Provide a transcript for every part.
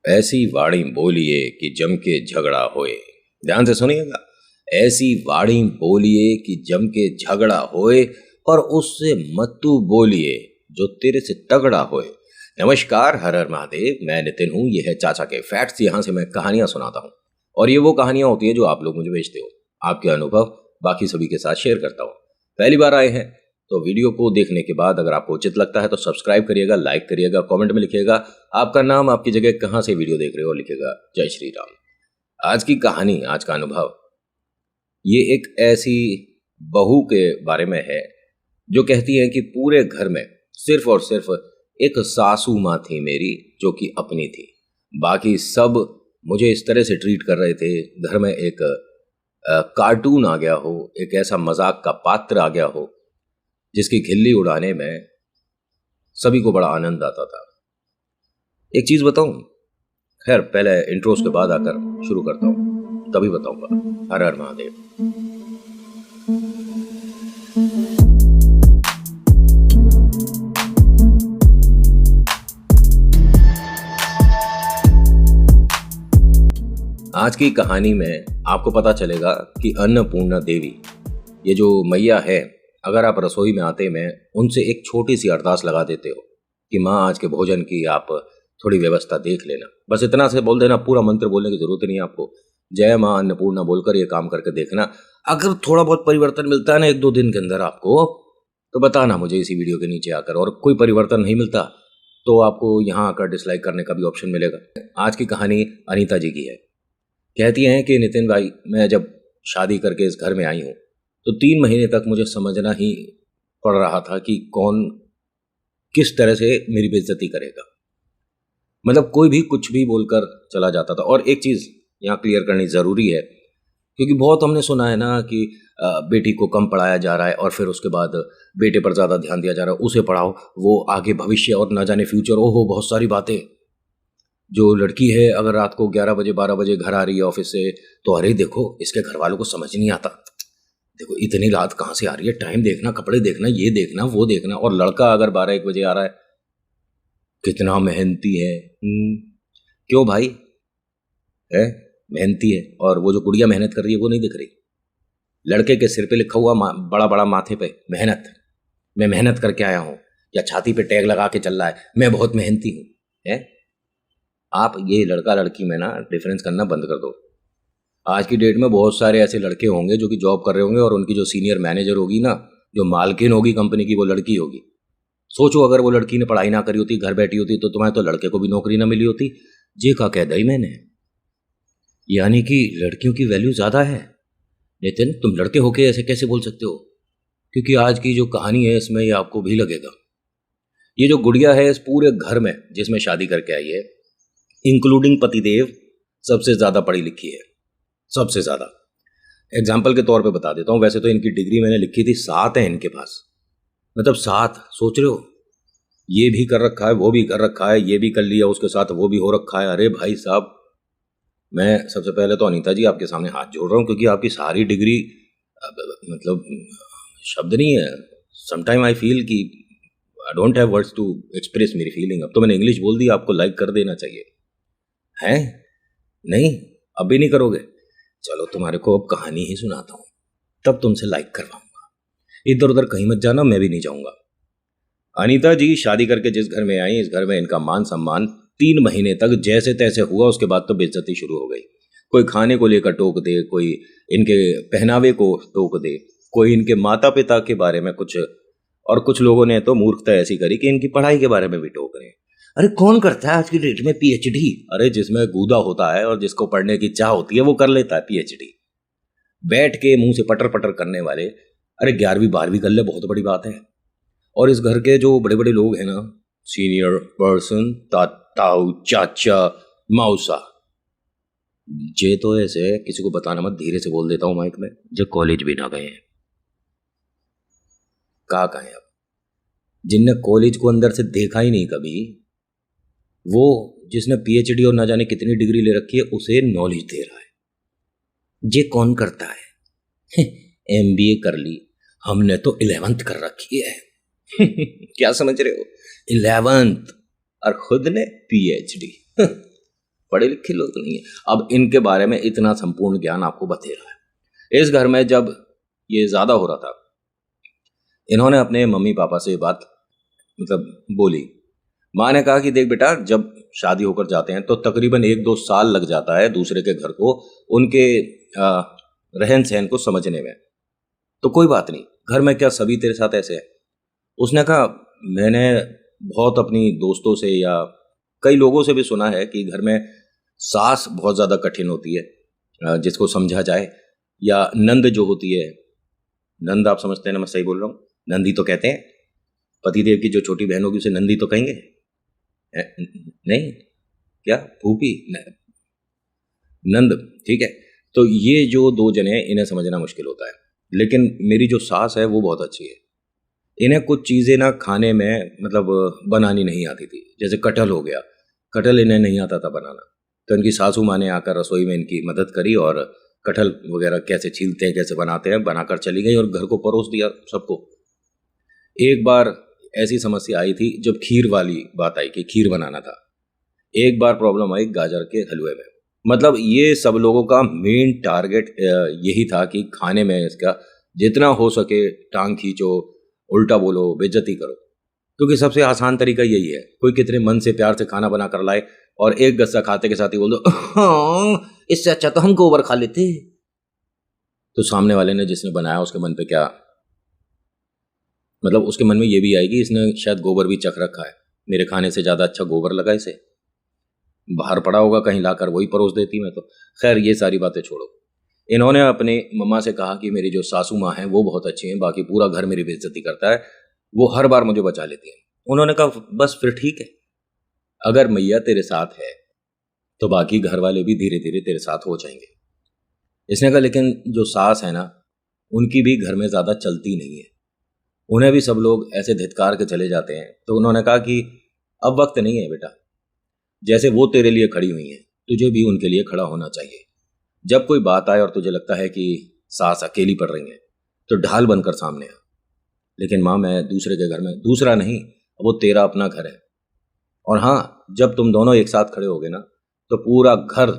ऐसी वाणी बोलिए कि जम के झगड़ा होए। ध्यान से सुनिएगा। ऐसी वाणी बोलिए कि जम के झगड़ा होए, पर उससे मत तू बोलिए जो तेरे से तगड़ा होए। नमस्कार, हर हर महादेव। मैं नितिन हूँ, ये है चाचा के फैक्ट्स। यहाँ से मैं कहानियां सुनाता हूँ और ये वो कहानियां होती है जो आप लोग मुझे भेजते हो। आपके अनुभव बाकी सभी के साथ शेयर करता हूँ। पहली बार आए हैं तो वीडियो को देखने के बाद अगर आपको उचित लगता है तो सब्सक्राइब करिएगा, लाइक करिएगा, कमेंट में लिखिएगा आपका नाम, आपकी जगह, कहाँ से वीडियो देख रहे हो, लिखिएगा जय श्री राम। आज की कहानी, आज का अनुभव, ये एक ऐसी बहू के बारे में है जो कहती है कि पूरे घर में सिर्फ और सिर्फ एक सासू माँ थी मेरी, जो कि अपनी थी। बाकी सब मुझे इस तरह से ट्रीट कर रहे थे, घर में एक कार्टून आ गया हो, एक ऐसा मजाक का पात्र आ गया हो जिसकी खिल्ली उड़ाने में सभी को बड़ा आनंद आता था। एक चीज बताऊं, खैर पहले इंट्रोस के बाद आकर शुरू करता हूं, तभी बताऊंगा। हर हर महादेव। आज की कहानी में आपको पता चलेगा कि अन्नपूर्णा देवी, ये जो मैया है, अगर आप रसोई में आते में उनसे एक छोटी सी अरदास लगा देते हो कि माँ आज के भोजन की आप थोड़ी व्यवस्था देख लेना, बस इतना से बोल देना, पूरा मंत्र बोलने की जरूरत नहीं है आपको। जय माँ अन्नपूर्णा बोलकर ये काम करके देखना। अगर थोड़ा बहुत परिवर्तन मिलता है ना 1-2 दिन के अंदर आपको, तो बताना मुझे इसी वीडियो के नीचे आकर। और कोई परिवर्तन नहीं मिलता तो आपको यहाँ आकर डिसलाइक करने का भी ऑप्शन मिलेगा। आज की कहानी अनीता जी की है। कहती हैं कि नितिन भाई, मैं जब शादी करके इस घर में आई हूँ तो 3 महीने तक मुझे समझना ही पड़ रहा था कि कौन किस तरह से मेरी बेइज्जती करेगा। मतलब कोई भी कुछ भी बोलकर चला जाता था। और एक चीज़ यहाँ क्लियर करनी ज़रूरी है, क्योंकि बहुत हमने सुना है ना कि बेटी को कम पढ़ाया जा रहा है और फिर उसके बाद बेटे पर ज़्यादा ध्यान दिया जा रहा है, उसे पढ़ाओ, वो आगे भविष्य और ना जाने फ्यूचर, ओहो बहुत सारी बातें। जो लड़की है अगर रात को 11 बजे 12 बजे घर आ रही है ऑफिस से, तो अरे देखो इसके घर वालों को समझ नहीं आता, देखो इतनी रात कहाँ से आ रही है, टाइम देखना, कपड़े देखना, ये देखना, वो देखना। और लड़का अगर 12-1 बजे आ रहा है, कितना मेहनती है। क्यों भाई है, मेहनती है। और वो जो गुड़िया मेहनत कर रही है वो नहीं दिख रही। लड़के के सिर पे लिखा हुआ बड़ा बड़ा माथे पे मेहनत, मैं मेहनत करके आया हूँ, या छाती पे टैग लगा के चल रहा है मैं बहुत मेहनती हूँ। है, आप ये लड़का लड़की में ना डिफरेंस करना बंद कर दो। आज की डेट में बहुत सारे ऐसे लड़के होंगे जो कि जॉब कर रहे होंगे और उनकी जो सीनियर मैनेजर होगी ना, जो मालकिन होगी कंपनी की, वो लड़की होगी। सोचो अगर वो लड़की ने पढ़ाई ना करी होती, घर बैठी होती, तो तुम्हें तो लड़के को भी नौकरी ना मिली होती। जे का कह दई मैंने। यानी कि लड़कियों की वैल्यू ज्यादा है। नितिन, तुम लड़के होके ऐसे कैसे बोल सकते हो? क्योंकि आज की जो कहानी है इसमें ये आपको भी लगेगा। ये जो गुड़िया है इस पूरे घर में जिसमें शादी करके आई है, इंक्लूडिंग पतिदेव, सबसे ज्यादा पढ़ी लिखी है, सबसे ज्यादा। एग्जाम्पल के तौर पे बता देता हूँ, वैसे तो इनकी डिग्री मैंने लिखी थी 7 है इनके पास, मतलब 7। सोच रहे हो, ये भी कर रखा है, वो भी कर रखा है, ये भी कर लिया, उसके साथ वो भी हो रखा है। अरे भाई साहब, मैं सबसे पहले तो अनीता जी आपके सामने हाथ जोड़ रहा हूँ, क्योंकि आपकी सारी डिग्री, मतलब शब्द नहीं है। समटाइम आई फील कि I don't have words to express मेरी फीलिंग। अब तो मैंने इंग्लिश बोल दी, आपको लाइक कर देना चाहिए है? नहीं, अब भी नहीं करोगे? चलो तुम्हारे को अब कहानी ही सुनाता हूँ, तब तुमसे लाइक करवाऊंगा। इधर उधर कहीं मत जाना, मैं भी नहीं जाऊंगा। अनीता जी शादी करके जिस घर में आई, इस घर में इनका मान सम्मान 3 महीने तक जैसे तैसे हुआ। उसके बाद तो बेइज्जती शुरू हो गई। कोई खाने को लेकर टोक दे, कोई इनके पहनावे को टोक दे, कोई इनके माता पिता के बारे में कुछ, और कुछ लोगों ने तो मूर्खता ऐसी करी कि इनकी पढ़ाई के बारे में भी टोक रहे हैं। अरे कौन करता है आज की डेट में पीएचडी? अरे जिसमें गूदा होता है और जिसको पढ़ने की चाह होती है वो कर लेता है पीएचडी। बैठ के मुंह से पटर पटर करने वाले, अरे 11वीं 12वीं कर ले, बहुत बड़ी बात है। और इस घर के जो बड़े बड़े लोग हैं ना, सीनियर पर्सन, ताऊ, चाचा, मौसा, जे तो ऐसे किसी को बताना मत, धीरे से बोल देता हूं माइक में, जो कॉलेज भी ना गए हैं। कहाँ अब जिनने कॉलेज को अंदर से देखा ही नहीं कभी, वो जिसने पीएचडी और ना जाने कितनी डिग्री ले रखी है उसे नॉलेज दे रहा है। जे कौन करता है? एमबीए कर ली, हमने तो 11th कर रखी है। क्या समझ रहे हो? 11th, और खुद ने पीएचडी। पढ़े लिखे लोग तो नहीं है। अब इनके बारे में इतना संपूर्ण ज्ञान आपको बतेरा है। इस घर में जब ये ज़्यादा हो रहा था, इन्होंने अपने मम्मी पापा से ये बात बोली। माँ ने कहा कि देख बेटा, जब शादी होकर जाते हैं तो तकरीबन 1-2 साल लग जाता है दूसरे के घर को उनके रहन सहन को समझने में, तो कोई बात नहीं, घर में क्या सभी तेरे साथ ऐसे है? उसने कहा मैंने बहुत अपनी दोस्तों से या कई लोगों से भी सुना है कि घर में सास बहुत ज़्यादा कठिन होती है जिसको समझा जाए, या नंद जो होती है, नंद आप समझते हैं ना, मैं सही बोल रहा हूँ? नंदी तो कहते हैं, पतिदेव की जो छोटी बहन होगी उसे नंदी तो कहेंगे? नहीं, क्या फूफी? नंद, ठीक है। तो ये जो 2 जने हैं इन्हें समझना मुश्किल होता है, लेकिन मेरी जो सास है वो बहुत अच्छी है। इन्हें कुछ चीज़ें ना खाने में बनानी नहीं आती थी, जैसे कटहल हो गया, कटहल इन्हें नहीं आता था बनाना, तो इनकी सासू माँ ने आकर रसोई में इनकी मदद करी और कटहल वगैरह कैसे छीलते हैं, कैसे बनाते हैं, बनाकर चली गई और घर को परोस दिया सबको। एक बार ऐसी समस्या आई थी जब खीर वाली बात आई कि खीर बनाना था। एक बार प्रॉब्लम आई गाजर के हलवे में। ये सब लोगों का मेन टारगेट यही था कि खाने में इसका जितना हो सके टांग खींचो, उल्टा बोलो, बेइज्जती करो, क्योंकि सबसे आसान तरीका यही है। कोई कितने मन से प्यार से खाना बना कर लाए और एक गस्सा खाते के साथ ही बोल दो हाँ, इससे अच्छा तो हम गोबर खा लेते, तो सामने वाले ने जिसने बनाया उसके मन पे क्या उसके मन में ये भी आएगी इसने शायद गोबर भी चख रखा है, मेरे खाने से ज़्यादा अच्छा गोबर लगा इसे, बाहर पड़ा होगा कहीं लाकर वही परोस देती मैं तो। खैर ये सारी बातें छोड़ो। इन्होंने अपने मम्मा से कहा कि मेरी जो सासू माँ हैं वो बहुत अच्छी हैं, बाकी पूरा घर मेरी बेइज्जती करता है, वो हर बार मुझे बचा लेती हैं। उन्होंने कहा बस फिर ठीक है, अगर मैया तेरे साथ है तो बाकी घर वाले भी धीरे धीरे तेरे साथ हो जाएंगे। इसने कहा लेकिन जो सास है ना, उनकी भी घर में ज़्यादा चलती नहीं है, उन्हें भी सब लोग ऐसे धित्कार के चले जाते हैं। तो उन्होंने कहा कि अब वक्त नहीं है बेटा, जैसे वो तेरे लिए खड़ी हुई हैं तुझे भी उनके लिए खड़ा होना चाहिए। जब कोई बात आए और तुझे लगता है कि सास अकेली पड़ रही है तो ढाल बनकर सामने आ। लेकिन माँ, मैं दूसरे के घर में, दूसरा नहीं, वो तेरा अपना घर है, और हाँ, जब तुम दोनों एक साथ खड़े होगे ना तो पूरा घर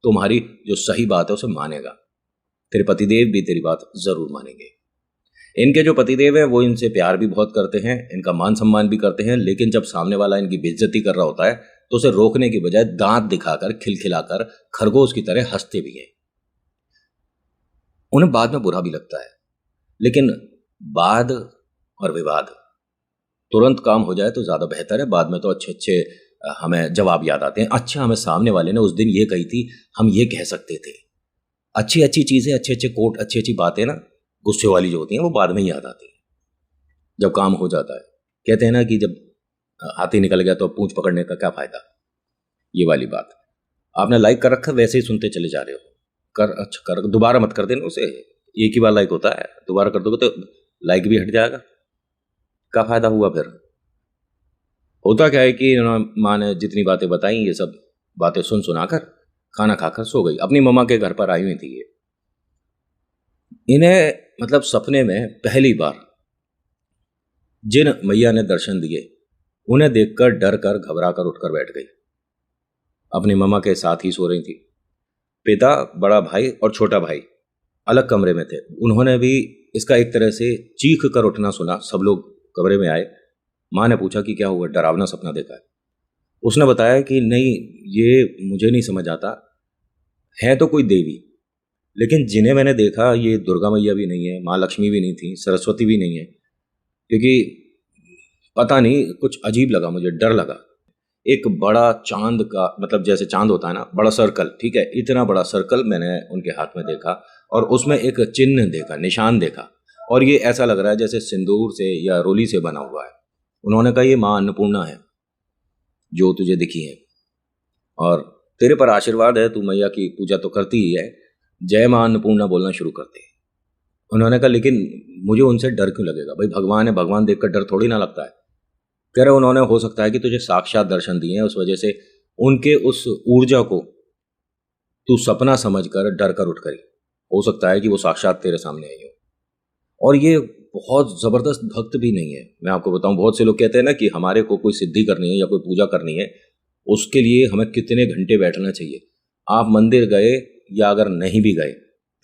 तुम्हारी जो सही बात है उसे मानेगा। तेरे पतिदेव भी तेरी बात जरूर मानेंगे। इनके जो पतिदेव हैं वो इनसे प्यार भी बहुत करते हैं, इनका मान सम्मान भी करते हैं, लेकिन जब सामने वाला इनकी बेइज्जती कर रहा होता है तो उसे रोकने की बजाय दांत दिखाकर, खिलखिलाकर, खरगोश की तरह हंसते भी हैं। उन्हें बाद में बुरा भी लगता है, लेकिन वाद और विवाद तुरंत काम हो जाए तो ज्यादा बेहतर है। बाद में तो अच्छे अच्छे हमें जवाब याद आते हैं। अच्छा, हमें सामने वाले ने उस दिन ये कही थी, हम ये कह सकते थे। अच्छी अच्छी चीजें, अच्छे अच्छे कोट, अच्छी अच्छी बातें ना गुस्से वाली जो होती हैं वो बाद में ही याद आती हैं जब काम हो जाता है। कहते हैं ना कि जब हाथी निकल गया तो पूंछ पकड़ने का क्या फायदा, ये वाली बात। आपने लाइक कर रखा, वैसे ही सुनते चले जा रहे हो। कर, अच्छा कर, दोबारा मत कर देना उसे, एक ही बार लाइक होता है, दोबारा कर दोगे तो लाइक भी हट जाएगा, क्या फायदा हुआ फिर। होता क्या है कि माँ ने जितनी बातें बताई ये सब बातें सुन सुनाकर खाना खाकर सो गई। अपनी मम्मा के घर पर आई हुई थी ये। इन्हें सपने में पहली बार जिन मैया ने दर्शन दिए उन्हें देखकर डर कर, घबरा कर उठकर बैठ गई। अपनी मम्मा के साथ ही सो रही थी। पिता, बड़ा भाई और छोटा भाई अलग कमरे में थे। उन्होंने भी इसका एक तरह से चीख कर उठना सुना। सब लोग कमरे में आए। माँ ने पूछा कि क्या हुआ, डरावना सपना देखा है? उसने बताया कि नहीं, ये मुझे नहीं समझ आता, है तो कोई देवी, लेकिन जिन्हें मैंने देखा ये दुर्गा मैया भी नहीं है, माँ लक्ष्मी भी नहीं थी, सरस्वती भी नहीं है, क्योंकि पता नहीं कुछ अजीब लगा, मुझे डर लगा। एक बड़ा चांद का, जैसे चांद होता है ना, बड़ा सर्कल, ठीक है, इतना बड़ा सर्कल मैंने उनके हाथ में देखा और उसमें एक चिन्ह देखा, निशान देखा, और ये ऐसा लग रहा है जैसे सिंदूर से या रोली से बना हुआ है। उन्होंने कहा ये माँ अन्नपूर्णा है जो तुझे दिखी है, और तेरे पर आशीर्वाद है, तू मैया की पूजा तो करती ही है, जय माँ अन्नपूर्णा बोलना शुरू करते हैं। उन्होंने कहा लेकिन मुझे उनसे डर क्यों लगेगा? भाई भगवान है, भगवान देखकर डर थोड़ी ना लगता है। कह रहे उन्होंने हो सकता है कि तुझे साक्षात दर्शन दिए हैं, उस वजह से उनके उस ऊर्जा को तू सपना समझकर डर कर उठ करी। हो सकता है कि वो साक्षात तेरे सामने आई हो। और ये बहुत ज़बरदस्त भक्त भी नहीं है, मैं आपको बताऊं। बहुत से लोग कहते हैं ना कि हमारे को कोई सिद्धि करनी है या कोई पूजा करनी है, उसके लिए हमें कितने घंटे बैठना चाहिए। आप मंदिर गए या अगर नहीं भी गए,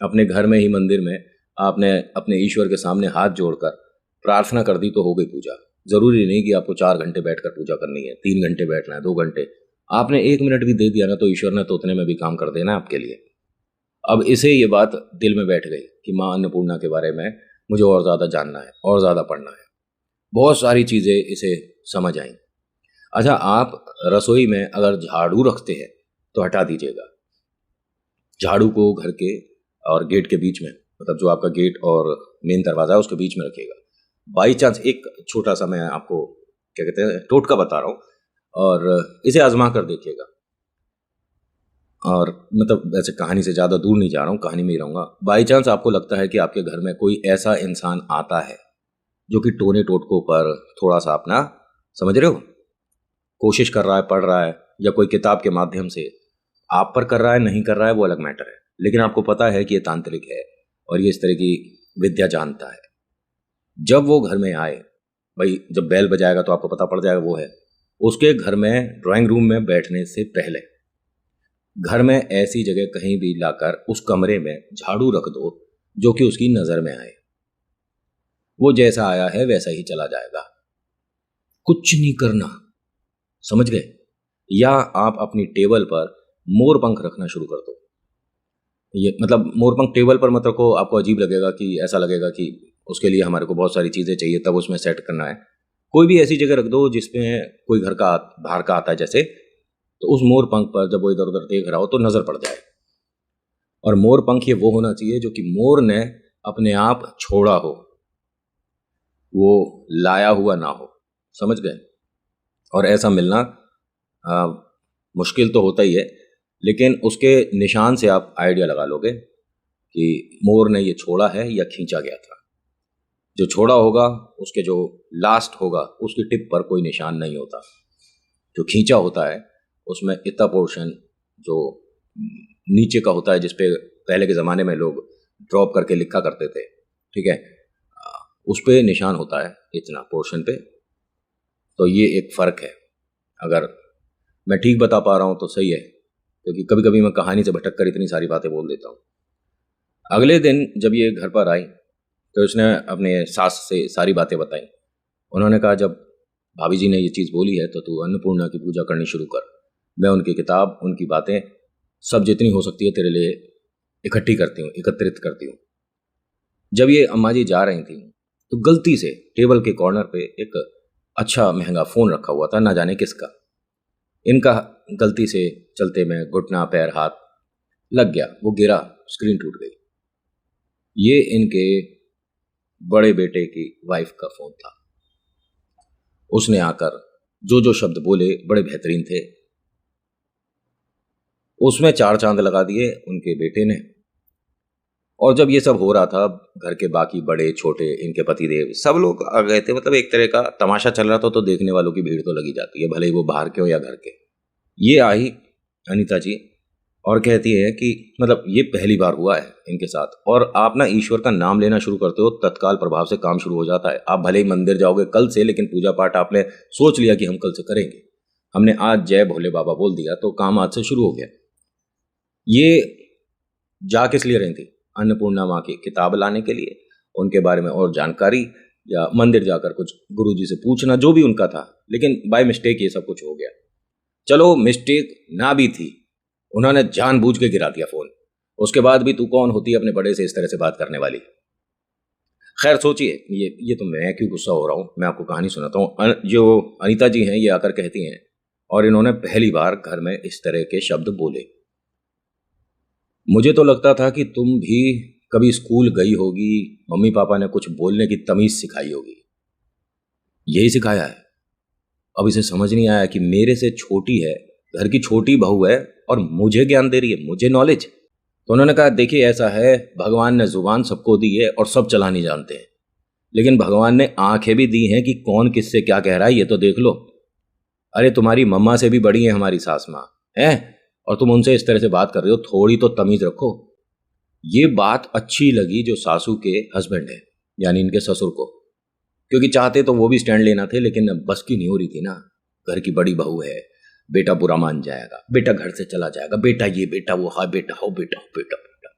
अपने घर में ही मंदिर में आपने अपने ईश्वर के सामने हाथ जोड़कर प्रार्थना कर दी तो हो गई पूजा। जरूरी नहीं कि आपको 4 घंटे बैठकर पूजा करनी है, 3 घंटे बैठना है, 2 घंटे। आपने 1 मिनट भी दे दिया ना तो ईश्वर ने तो उतने में भी काम कर देना आपके लिए। अब इसे ये बात दिल में बैठ गई कि माँ अन्नपूर्णा के बारे में मुझे और ज़्यादा जानना है और ज़्यादा पढ़ना है। बहुत सारी चीज़ें इसे समझ आईं। अच्छा, आप रसोई में अगर झाड़ू रखते हैं तो हटा दीजिएगा। झाड़ू को घर के और गेट के बीच में, मतलब जो आपका गेट और मेन दरवाज़ा है उसके बीच में रखिएगा। बाई चांस, एक छोटा सा मैं आपको क्या कहते हैं टोटका बता रहा हूँ, और इसे आजमा कर देखिएगा। और मतलब वैसे कहानी से ज़्यादा दूर नहीं जा रहा हूँ, कहानी में ही रहूँगा। बाई चांस आपको लगता है कि आपके घर में कोई ऐसा इंसान आता है जो कि टोने टोटकों पर थोड़ा सा अपना, समझ रहे हो, कोशिश कर रहा है, पढ़ रहा है, या कोई किताब के माध्यम से आप पर कर रहा है, नहीं कर रहा है वो अलग मैटर है, लेकिन आपको पता है कि ये तांत्रिक है और ये इस तरह की विद्या जानता है। जब वो घर में आए, भाई जब बेल बजाएगा तो आपको पता पड़ जाएगा वो है। उसके घर में ड्राइंग रूम में बैठने से पहले घर में ऐसी जगह कहीं भी लाकर उस कमरे में झाड़ू रख दो जो कि उसकी नज़र में आए। वो जैसा आया है वैसा ही चला जाएगा, कुछ नहीं करना, समझ गए। या आप अपनी टेबल पर मोर पंख रखना शुरू कर दो। ये मतलब मोर पंख टेबल पर मत रखो, आपको अजीब लगेगा, कि ऐसा लगेगा कि उसके लिए हमारे को बहुत सारी चीज़ें चाहिए तब उसमें सेट करना है। कोई भी ऐसी जगह रख दो जिसमें कोई घर का बाहर का आता है जैसे, तो उस मोर पंख पर जब वो इधर उधर देख रहा हो तो नज़र पड़ जाए। और मोर पंख ये वो होना चाहिए जो कि मोर ने अपने आप छोड़ा हो, वो लाया हुआ ना हो, समझ गए। और ऐसा मिलना मुश्किल तो होता ही है, लेकिन उसके निशान से आप आइडिया लगा लोगे कि मोर ने ये छोड़ा है या खींचा गया था। जो छोड़ा होगा उसके जो लास्ट होगा उसकी टिप पर कोई निशान नहीं होता। जो खींचा होता है उसमें इतना पोर्शन जो नीचे का होता है, जिसपे पहले के ज़माने में लोग ड्रॉप करके लिखा करते थे, ठीक है, उस पे निशान होता है इतना पोर्शन पे। तो ये एक फ़र्क है। अगर मैं ठीक बता पा रहा हूँ तो सही है, क्योंकि कभी कभी मैं कहानी से भटक कर इतनी सारी बातें बोल देता हूँ। अगले दिन जब ये घर पर आई तो उसने अपने सास से सारी बातें बताई। उन्होंने कहा, जब भाभी जी ने ये चीज़ बोली है तो तू अन्नपूर्णा की पूजा करनी शुरू कर। मैं उनकी किताब, उनकी बातें सब जितनी हो सकती है तेरे लिए इकट्ठी करती हूँ, एकत्रित करती हूँ। जब ये अम्मा जी जा रही थी तो गलती से टेबल के कॉर्नर पे एक अच्छा महंगा फ़ोन रखा हुआ था, ना जाने किसका। इनका गलती से चलते में घुटना, पैर, हाथ लग गया, वो गिरा, स्क्रीन टूट गई। ये इनके बड़े बेटे की वाइफ का फ़ोन था। उसने आकर जो जो शब्द बोले बड़े बेहतरीन थे, उसमें 4 चांद लगा दिए उनके बेटे ने। और जब ये सब हो रहा था, घर के बाकी बड़े छोटे, इनके पतिदेव, सब लोग आ गए थे। मतलब एक तरह का तमाशा चल रहा था, तो देखने वालों की भीड़ तो लगी जाती है, भले ही वो बाहर के हो या घर के। ये आई अनीता जी और कहती है कि मतलब ये पहली बार हुआ है इनके साथ, और आप ना ईश्वर का नाम लेना शुरू करते हो, तत्काल प्रभाव से काम शुरू हो जाता है। आप भले ही मंदिर जाओगे कल से, लेकिन पूजा पाठ आपने सोच लिया कि हम कल से करेंगे। हमने आज जय भोले बाबा बोल दिया तो काम आज से शुरू हो गया। ये जा किस लिए रही थी? अन्नपूर्णा माँ की किताब लाने के लिए, उनके बारे में और जानकारी, या मंदिर जाकर कुछ गुरुजी से पूछना, जो भी उनका था। लेकिन बाय मिस्टेक ये सब कुछ हो गया। चलो मिस्टेक ना भी थी, उन्होंने जानबूझ के गिरा दिया फोन। उसके बाद भी तू कौन होती है अपने बड़े से इस तरह से बात करने वाली? खैर सोचिए, ये तो मैं क्यों गुस्सा हो रहा हूँ, मैं आपको कहानी सुनाता हूँ। जो अनीता जी हैं ये आकर कहती हैं, और इन्होंने पहली बार घर में इस तरह के शब्द बोले। मुझे तो लगता था कि तुम भी कभी स्कूल गई होगी, मम्मी पापा ने कुछ बोलने की तमीज सिखाई होगी। यही सिखाया है। अब इसे समझ नहीं आया कि मेरे से छोटी है, घर की छोटी बहू है, और मुझे ज्ञान दे रही है, मुझे नॉलेज। तो उन्होंने कहा, देखिए ऐसा है, भगवान ने जुबान सबको दी है और सब चलानी जानते हैं, लेकिन भगवान ने आंखें भी दी हैं कि कौन किससे क्या कह रहा है ये तो देख लो। अरे तुम्हारी मम्मा से भी बड़ी है हमारी सास माँ है, और तुम उनसे इस तरह से बात कर रहे हो, थोड़ी तो तमीज रखो। ये बात अच्छी लगी जो सासू के हस्बैंड है, यानी इनके ससुर को, क्योंकि चाहते तो वो भी स्टैंड लेना थे, लेकिन बस की नहीं हो रही थी ना। घर की बड़ी बहू है, बेटा बुरा मान जाएगा, बेटा घर से चला जाएगा, बेटा ये बेटा वो, हाँ बेटा हो बेटा हो बेटा बेटा।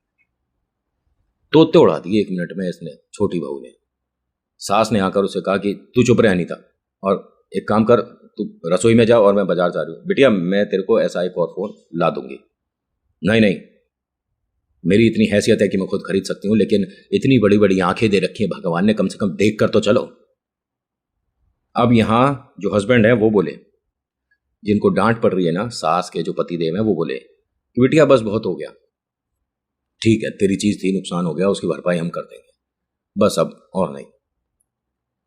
तोते उड़ा दिए 1 मिनट में इसने, छोटी बहू ने। सास ने आकर उसे कहा कि तू चुप रहे अनीता, और एक काम कर, तू रसोई में जा और मैं बाजार जा रही हूँ। बिटिया मैं तेरे को ऐसा एक और फोन ला दूंगी। नहीं नहीं, मेरी इतनी हैसियत है कि मैं खुद खरीद सकती हूँ, लेकिन इतनी बड़ी बड़ी आंखें दे रखी है भगवान ने, कम से कम देख कर तो चलो। अब यहां जो हस्बैंड है वो बोले, जिनको डांट पड़ रही है ना, सास के जो पति देव है, वो बोले कि बिटिया बस बहुत हो गया, ठीक है तेरी चीज थी, नुकसान हो गया, उसकी भरपाई हम कर देंगे, बस अब और नहीं।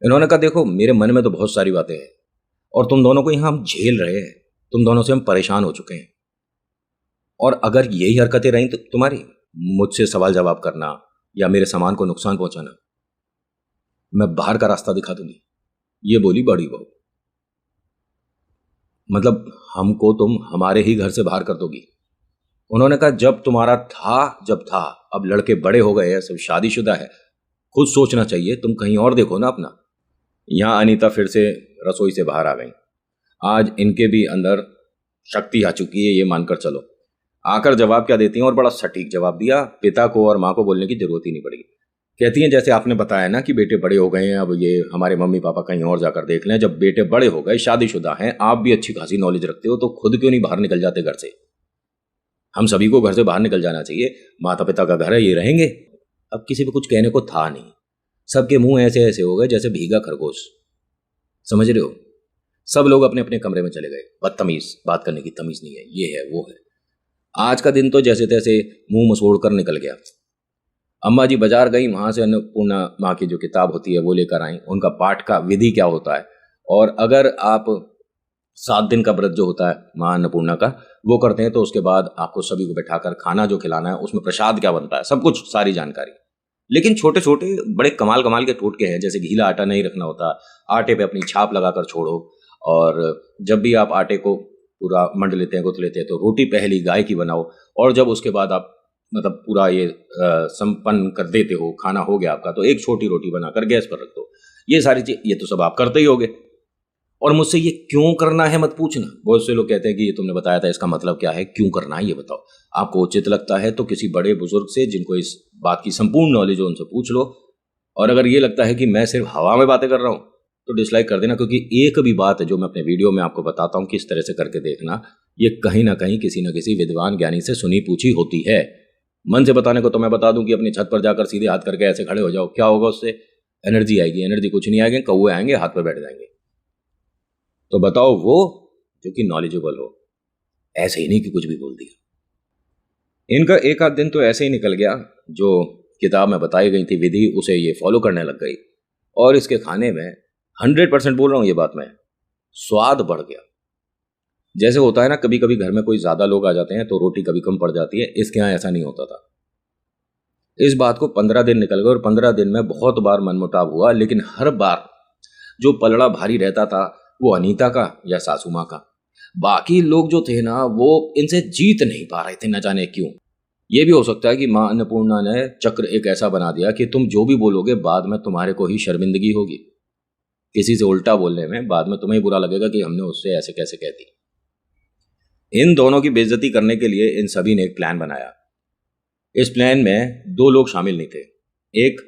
इन्होंने कहा देखो मेरे मन में तो बहुत सारी बातें हैं, और तुम दोनों को यहां हम झेल रहे हैं, तुम दोनों से हम परेशान हो चुके हैं, और अगर यही हरकतें रही तो तुम्हारी, मुझसे सवाल जवाब करना या मेरे सामान को नुकसान पहुंचाना, मैं बाहर का रास्ता दिखा दूंगी। ये बोली बड़ी बहू। मतलब हमको तुम हमारे ही घर से बाहर कर दोगी। उन्होंने कहा जब तुम्हारा था जब था, अब लड़के बड़े हो गए हैं, सब शादीशुदा है, खुद सोचना चाहिए, तुम कहीं और देखो ना अपना। यहां अनीता फिर से रसोई से बाहर आ गई। आज इनके भी अंदर शक्ति आ चुकी है, ये मानकर चलो। आकर जवाब क्या देती हैं, और बड़ा सटीक जवाब दिया, पिता को और माँ को बोलने की जरूरत ही नहीं पड़ी। कहती हैं जैसे आपने बताया ना कि बेटे बड़े हो गए हैं, अब ये हमारे मम्मी पापा कहीं और जाकर देख लें, जब बेटे बड़े हो गए, शादीशुदा हैं, आप भी अच्छी खासी नॉलेज रखते हो, तो खुद क्यों नहीं बाहर निकल जाते घर से। हम सभी को घर से बाहर निकल जाना चाहिए, माता पिता का घर है, ये रहेंगे। अब किसी को कुछ कहने को था नहीं, सबके मुंह ऐसे ऐसे हो गए जैसे भीगा खरगोश, समझ रहे हो। सब लोग अपने अपने कमरे में चले गए। बदतमीज, बात करने की तमीज नहीं है, ये है वो है। आज का दिन तो जैसे तैसे मुंह मसोड़ कर निकल गया। अम्मा जी बाजार गई, वहां से अन्नपूर्णा माँ की जो किताब होती है वो लेकर आई, उनका पाठ का विधि क्या होता है, और अगर आप 7 दिन का व्रत जो होता है माँ अन्नपूर्णा का वो करते हैं, तो उसके बाद आपको सभी को बैठाकर खाना जो खिलाना है, उसमें प्रसाद क्या बनता है, सब कुछ सारी जानकारी। लेकिन छोटे छोटे बड़े कमाल कमाल के टोटके हैं, जैसे गीला आटा नहीं रखना होता, आटे पे अपनी छाप लगाकर छोड़ो, और जब भी आप आटे को पूरा मंड लेते हैं, गुथ लेते हैं, तो रोटी पहली गाय की बनाओ, और जब उसके बाद आप मतलब पूरा ये संपन्न कर देते हो, खाना हो गया आपका, तो एक छोटी रोटी बनाकर गैस पर रख दो। ये सारी चीज, ये तो सब आप करते ही होगे, और मुझसे ये क्यों करना है मत पूछना। बहुत से लोग कहते हैं कि ये तुमने बताया था, इसका मतलब क्या है, क्यों करना है ये बताओ। आपको उचित लगता है तो किसी बड़े बुजुर्ग से, जिनको इस बात की संपूर्ण नॉलेज हो, उनसे पूछ लो। और अगर ये लगता है कि मैं सिर्फ हवा में बातें कर रहा हूं, तो डिसलाइक कर देना, क्योंकि एक भी बात जो मैं अपने वीडियो में आपको बताता हूं किस तरह से करके देखना, ये कहीं ना कहीं किसी न किसी विद्वान ज्ञानी से सुनी पूछी होती है। मन से बताने को तो मैं बता दूं कि अपनी छत पर जाकर सीधे हाथ करके ऐसे खड़े हो जाओ, क्या होगा उससे, एनर्जी आएगी, एनर्जी कुछ नहीं आएगी, कौवे आएंगे हाथ पर बैठ जाएंगे। तो बताओ वो जो कि नॉलेजेबल हो, ऐसे ही नहीं कि कुछ भी बोल दिया। इनका एक आध दिन तो ऐसे ही निकल गया, जो किताब में बताई गई थी विधि उसे ये फॉलो करने लग गई, और इसके खाने में 100% बोल रहा हूं ये बात मैं, स्वाद बढ़ गया। जैसे होता है ना, कभी कभी घर में कोई ज्यादा लोग आ जाते हैं तो रोटी कभी कम पड़ जाती है, इसके यहाँ ऐसा नहीं होता था। इस बात को 15 दिन निकल गए, और 15 दिन में बहुत बार मनमुटाव हुआ, लेकिन हर बार जो पलड़ा भारी रहता था वो अनीता का या सासू माँ का। बाकी लोग जो थे ना, वो इनसे जीत नहीं पा रहे थे, न जाने क्यों। ये भी हो सकता है कि माँ अन्नपूर्णा ने चक्र एक ऐसा बना दिया कि तुम जो भी बोलोगे बाद में तुम्हारे को ही शर्मिंदगी होगी, किसी से उल्टा बोलने में बाद में तुम्हें बुरा लगेगा कि हमने उससे ऐसे कैसे कह दी। इन दोनों की बेइज्जती करने के लिए इन सभी ने एक प्लान बनाया। इस प्लान में 2 लोग शामिल नहीं थे, एक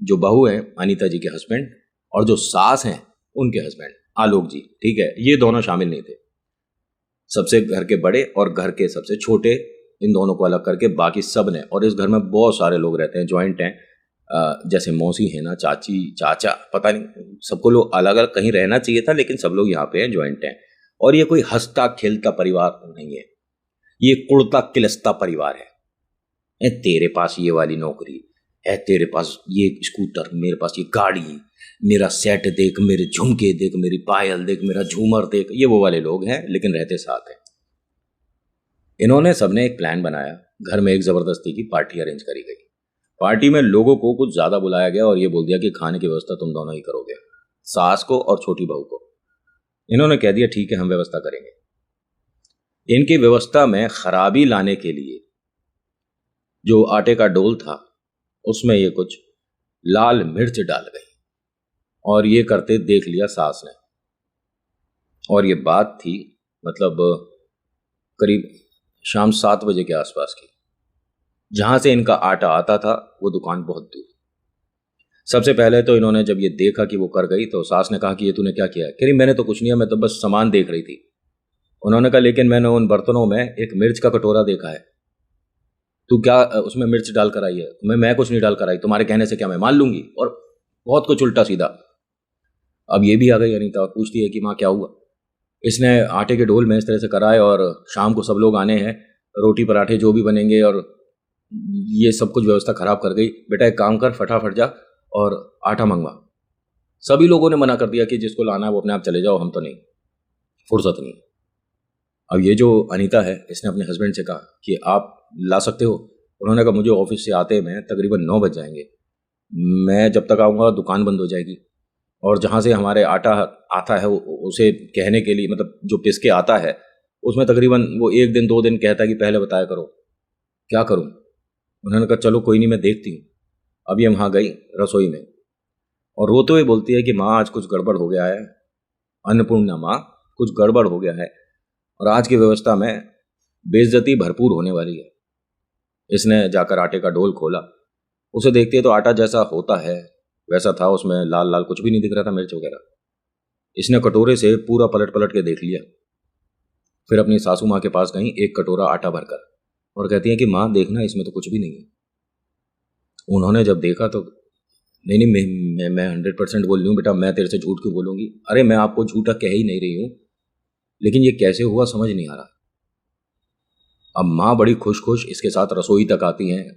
जो बहू है अनीता जी के हस्बैंड, और जो सास हैं उनके हस्बैंड आलोक जी, ठीक है, ये दोनों शामिल नहीं थे। सबसे घर के बड़े और घर के सबसे छोटे, इन दोनों को अलग करके बाकी सब ने, और इस घर में बहुत सारे लोग रहते हैं, ज्वाइंट हैं, जैसे मौसी है ना, चाची चाचा, पता नहीं, सबको लोग अलग अलग कहीं रहना चाहिए था, लेकिन सब लोग यहाँ पे हैं, ज्वाइंट हैं। और ये कोई हंसता खेलता परिवार नहीं है, ये कुड़ता किलसता परिवार है। तेरे पास ये वाली नौकरी है, तेरे पास ये स्कूटर, मेरे पास ये गाड़ी, मेरा सेट देख, मेरे झुमके देख, मेरी पायल देख, मेरा झूमर देख, ये वो वाले लोग हैं, लेकिन रहते साथ हैं। इन्होंने सबने एक प्लान बनाया, घर में एक जबरदस्ती की पार्टी अरेंज करी गई। पार्टी में लोगों को कुछ ज्यादा बुलाया गया और ये बोल दिया कि खाने की व्यवस्था तुम दोनों ही करोगे, सास को और छोटी बहू को। इन्होंने कह दिया ठीक है हम व्यवस्था करेंगे। इनकी व्यवस्था में खराबी लाने के लिए जो आटे का डोल था उसमें ये कुछ लाल मिर्च डाल गई, और ये करते देख लिया सास ने। और ये बात थी मतलब करीब शाम 7 बजे के आसपास की। जहाँ से इनका आटा आता था वो दुकान बहुत दूर। सबसे पहले तो इन्होंने जब ये देखा कि वो कर गई तो सास ने कहा कि ये तूने क्या किया है? कह रही मैंने तो कुछ नहीं किया, मैं तो बस सामान देख रही थी। उन्होंने कहा लेकिन मैंने उन बर्तनों में एक मिर्च का कटोरा देखा है, तू क्या उसमें मिर्च डाल कर आई है? मैं कुछ नहीं डाल कर आई, तुम्हारे कहने से क्या मैं मान लूंगी? और बहुत कुछ उल्टा सीधा। अब ये भी आ गई अनीता और पूछती है कि माँ क्या हुआ? इसने आटे के ढोल में इस तरह से कराए और शाम को सब लोग आने हैं, रोटी पराठे जो भी बनेंगे और ये सब कुछ व्यवस्था खराब कर गई। बेटा एक काम कर, फटाफट जा और आटा मंगवा। सभी लोगों ने मना कर दिया कि जिसको लाना है वो अपने आप चले जाओ, हम तो नहीं, फुर्सत नहीं। अब ये जो अनीता है इसने अपने हस्बैंड से कहा कि आप ला सकते हो? उन्होंने कहा मुझे ऑफिस से आते में तकरीबन 9 बज जाएंगे, मैं जब तक आऊँगा दुकान बंद हो जाएगी। और जहाँ से हमारे आटा आता है उसे कहने के लिए, मतलब जो पिस के आता है उसमें तकरीबन वो 1 दिन 2 दिन कहता है कि पहले बताया करो, क्या करूँ? उन्होंने कहा चलो कोई नहीं, मैं देखती हूँ। अब ये वहाँ गई रसोई में और रोते हुए बोलती है कि माँ आज कुछ गड़बड़ हो गया है, अन्नपूर्णा माँ कुछ गड़बड़ हो गया है और आज की व्यवस्था में बेइज्जती भरपूर होने वाली है। इसने जाकर आटे का ढोल खोला, उसे देखती है तो आटा जैसा होता है वैसा था, उसमें लाल लाल कुछ भी नहीं दिख रहा था, मिर्च वगैरह। इसने कटोरे से पूरा पलट पलट के देख लिया। फिर अपनी सासू माँ के पास गई एक कटोरा आटा भरकर और कहती है कि माँ देखना इसमें तो कुछ भी नहीं है। उन्होंने जब देखा तो नहीं नहीं, मैं 100% बोल रही हूँ बेटा, मैं तेरे से झूठ क्यों बोलूँगी? अरे मैं आपको झूठा कह ही नहीं रही हूँ, लेकिन ये कैसे हुआ समझ नहीं आ रहा। अब माँ बड़ी खुश खुश इसके साथ रसोई तक आती हैं,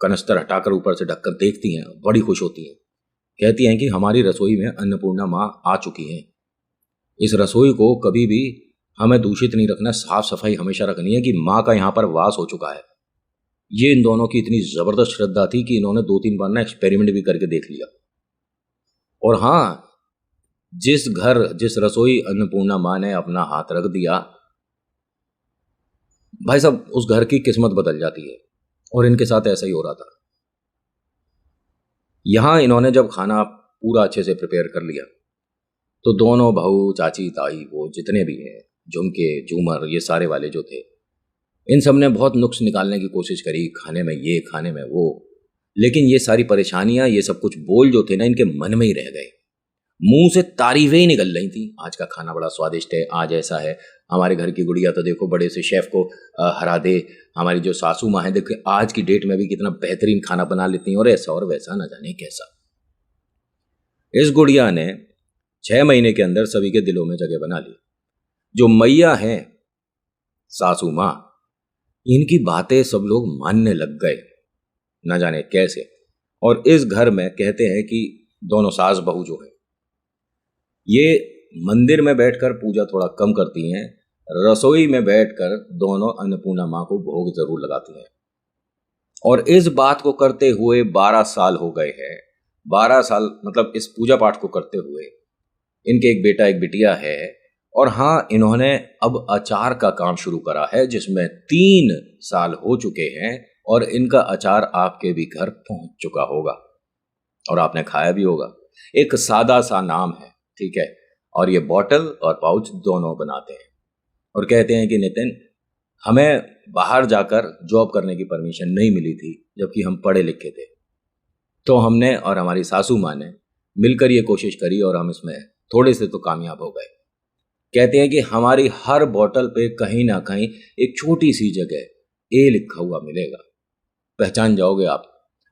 कनस्तर हटाकर ऊपर से ढककर देखती हैं, बड़ी खुश होती हैं। कहती हैं कि हमारी रसोई में अन्नपूर्णा माँ आ चुकी हैं। इस रसोई को कभी भी हमें दूषित नहीं रखना, साफ सफाई हमेशा रखनी है कि माँ का यहाँ पर वास हो चुका है। ये इन दोनों की इतनी जबरदस्त श्रद्धा थी कि इन्होंने 2-3 बार ना एक्सपेरिमेंट भी करके देख लिया। और हाँ, जिस रसोई अन्नपूर्णा माँ ने अपना हाथ रख दिया, भाई साहब उस घर की किस्मत बदल जाती है। और इनके साथ ऐसा ही हो रहा था। यहां इन्होंने जब खाना पूरा अच्छे से प्रिपेयर कर लिया तो दोनों बहू, चाची, ताई, वो जितने भी हैं, झुमके, झूमर, ये सारे वाले जो थे, इन सब ने बहुत नुक्स निकालने की कोशिश करी, खाने में ये, खाने में वो। लेकिन ये सारी परेशानियां, ये सब कुछ बोल जो थे ना, इनके मन में ही रह गए। मुंह से तारीफें ही निकल रही थी, आज का खाना बड़ा स्वादिष्ट है, आज ऐसा है, हमारे घर की गुड़िया तो देखो बड़े से शेफ को हरा दे, हमारी जो सासू माँ है देखो आज की डेट में भी कितना बेहतरीन खाना बना लेती हैं, और ऐसा और वैसा न जाने कैसा। इस गुड़िया ने 6 महीने के अंदर सभी के दिलों में जगह बना ली। जो मैया है सासू माँ, इनकी बातें सब लोग मानने लग गए, न जाने कैसे। और इस घर में कहते हैं कि दोनों सास बहू जो है ये मंदिर में बैठकर पूजा थोड़ा कम करती हैं, रसोई में बैठकर दोनों अन्नपूर्णा माँ को भोग जरूर लगाती हैं। और इस बात को करते हुए 12 साल हो गए हैं। 12 साल मतलब इस पूजा पाठ को करते हुए। इनके एक बेटा एक बिटिया है। और हाँ, इन्होंने अब अचार का काम शुरू करा है जिसमें 3 साल हो चुके हैं और इनका अचार आपके भी घर पहुंच चुका होगा और आपने खाया भी होगा। एक सादा सा नाम है, ठीक है, और ये बॉटल और पाउच दोनों बनाते हैं और कहते हैं कि नितिन, हमें बाहर जाकर जॉब करने की परमिशन नहीं मिली थी जबकि हम पढ़े लिखे थे, तो हमने और हमारी सासू माँ ने मिलकर ये कोशिश करी और हम इसमें थोड़े से तो कामयाब हो गए। कहते हैं कि हमारी हर बॉटल पे कहीं ना कहीं एक छोटी सी जगह ए लिखा हुआ मिलेगा, पहचान जाओगे आप।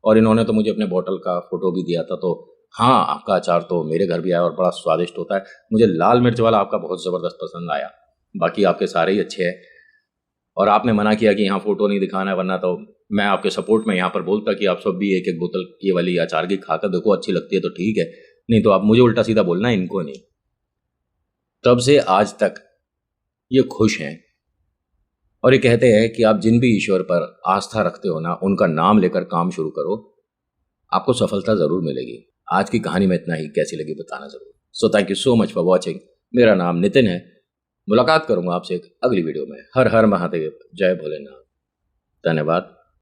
और इन्होंने तो मुझे अपने बॉटल का फोटो भी दिया था। तो हाँ, आपका अचार तो मेरे घर भी आया और बड़ा स्वादिष्ट होता है। मुझे लाल मिर्च वाला आपका बहुत ज़बरदस्त पसंद आया, बाकी आपके सारे ही अच्छे हैं। और आपने मना किया कि यहाँ फ़ोटो नहीं दिखाना है, वरना तो मैं आपके सपोर्ट में यहाँ पर बोलता कि आप सब भी एक एक बोतल ये वाली अचार की खाकर देखो, अच्छी लगती है तो ठीक है, नहीं तो आप मुझे उल्टा सीधा बोलना, इनको नहीं। तब से आज तक ये खुश हैं और ये कहते हैं कि आप जिन भी ईश्वर पर आस्था रखते हो ना, उनका नाम लेकर काम शुरू करो, आपको सफलता ज़रूर मिलेगी। आज की कहानी में इतना ही, कैसी लगी बताना ज़रूर। So thank you so much for watching. मेरा नाम नितिन है। मुलाकात करूंगा आपसे एक अगली वीडियो में। हर हर महादेव, जय भोलेनाथ, धन्यवाद।